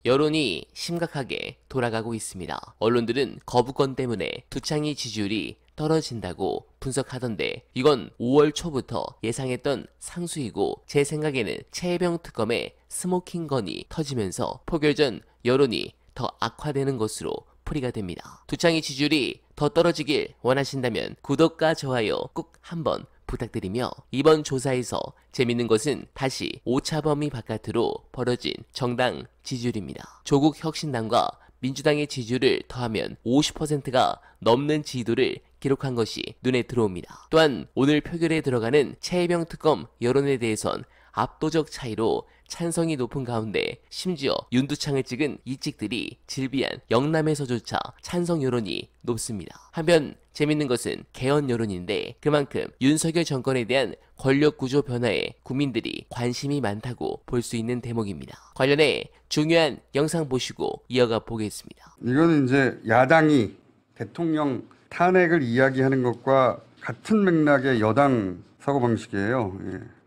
여론이 심각하게 돌아가고 있습니다. 언론들은 거부권 때문에 두창의 지지율이 떨어진다고 분석하던데 이건 5월 초부터 예상했던 상수이고 제 생각에는 최혜병 특검의 스모킹건이 터지면서 포결전 여론이 더 악화되는 것으로 풀이가 됩니다. 두창의 지지율이 더 떨어지길 원하신다면 구독과 좋아요 꼭 한번 부탁드리며 이번 조사에서 재밌는 것은 다시 오차 범위 바깥으로 벌어진 정당 지지율입니다. 조국 혁신당과 민주당의 지지율을 더하면 50%가 넘는 지지도를 기록한 것이 눈에 들어옵니다. 또한 오늘 표결에 들어가는 최혜병 특검 여론에 대해선 압도적 차이로 찬성이 높은 가운데 심지어 윤두창을 찍은 이찍들이 질비한 영남에서조차 찬성 여론이 높습니다. 한편 재밌는 것은 개헌 여론인데 그만큼 윤석열 정권에 대한 권력구조 변화에 국민들이 관심이 많다고 볼 수 있는 대목입니다. 관련해 중요한 영상 보시고 이어가 보겠습니다. 이거는 이제 야당이 대통령 탄핵을 이야기하는 것과 같은 맥락의 여당 사고방식이에요.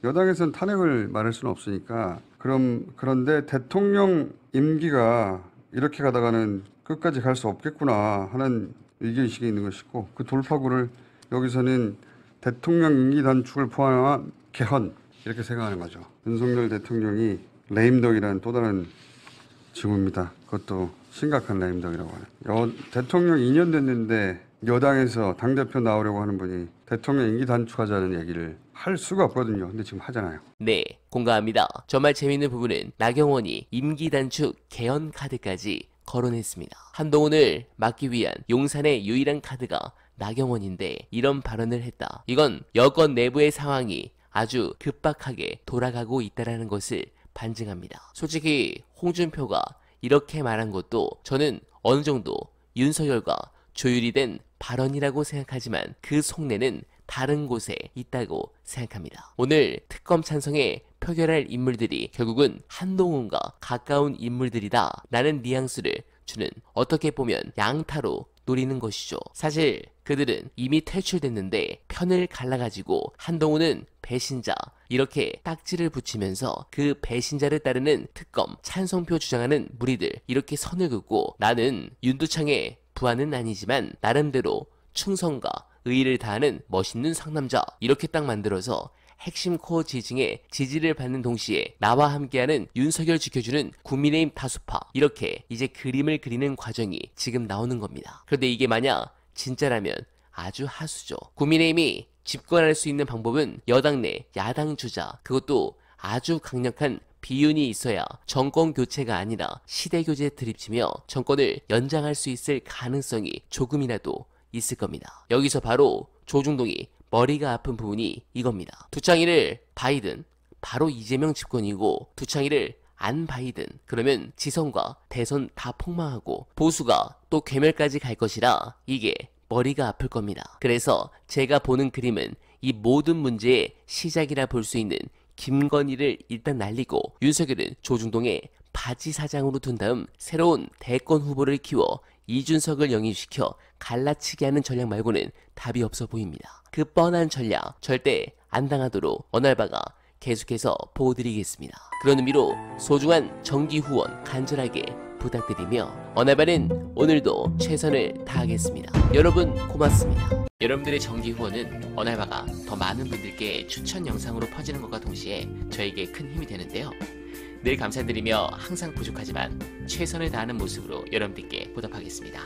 여당에서는 탄핵을 말할 수는 없으니까 그런데 대통령 임기가 이렇게 가다가는 끝까지 갈 수 없겠구나 하는 의견의식이 있는 것이고 그 돌파구를 여기서는 대통령 임기 단축을 포함한 개헌 이렇게 생각하는 거죠. 윤석열 대통령이 레임덕이라는 또 다른 징후입니다. 그것도 심각한 레임덕이라고 하는. 대통령 2년 됐는데 여당에서 당대표 나오려고 하는 분이 대통령 임기 단축하자는 얘기를 할 수가 없거든요. 근데 지금 하잖아요. 네, 공감합니다. 정말 재밌는 부분은 나경원이 임기 단축 개헌 카드까지 거론했습니다. 한동훈을 막기 위한 용산의 유일한 카드가 나경원인데 이런 발언을 했다. 이건 여권 내부의 상황이 아주 급박하게 돌아가고 있다는 것을 반증합니다. 솔직히 홍준표가 이렇게 말한 것도 저는 어느 정도 윤석열과 조율이 된 발언이라고 생각하지만 그 속내는 다른 곳에 있다고 생각합니다. 오늘 특검 찬성에 표결할 인물들이 결국은 한동훈과 가까운 인물들이다 라는 뉘앙스를 주는 어떻게 보면 양타로 노리는 것이죠. 사실 그들은 이미 퇴출됐는데 편을 갈라가지고 한동훈은 배신자 이렇게 딱지를 붙이면서 그 배신자를 따르는 특검 찬성표 주장하는 무리들 이렇게 선을 긋고 나는 윤두창의 부하는 아니지만 나름대로 충성과 의의를 다하는 멋있는 상남자 이렇게 딱 만들어서 핵심 코어 지지층의 지지를 받는 동시에 나와 함께하는 윤석열 지켜주는 국민의힘 다수파 이렇게 이제 그림을 그리는 과정이 지금 나오는 겁니다. 그런데 이게 만약 진짜라면 아주 하수죠. 국민의힘이 집권할 수 있는 방법은 여당 내 야당 주자 그것도 아주 강력한 비윤이 있어야 정권 교체가 아니라 시대 교체 드립치며 정권을 연장할 수 있을 가능성이 조금이라도 있을 겁니다. 여기서 바로 조중동이 머리가 아픈 부분이 이겁니다. 두창이를 바이든 바로 이재명 집권이고 두창이를 안 바이든 그러면 지선과 대선 다 폭망하고 보수가 또 괴멸까지 갈 것이라 이게 머리가 아플 겁니다. 그래서 제가 보는 그림은 이 모든 문제의 시작이라 볼 수 있는 김건희를 일단 날리고 윤석열은 조중동에 바지 사장으로 둔 다음 새로운 대권 후보를 키워 이준석을 영입시켜 갈라치기 하는 전략 말고는 답이 없어 보입니다. 그 뻔한 전략 절대 안 당하도록 언알바가 계속해서 보호드리겠습니다. 그런 의미로 소중한 정기 후원 간절하게 부탁드리며 언알바는 오늘도 최선을 다하겠습니다. 여러분 고맙습니다. 여러분들의 정기 후원은 언알바가 더 많은 분들께 추천 영상으로 퍼지는 것과 동시에 저에게 큰 힘이 되는데요. 늘 감사드리며 항상 부족하지만 최선을 다하는 모습으로 여러분들께 보답하겠습니다.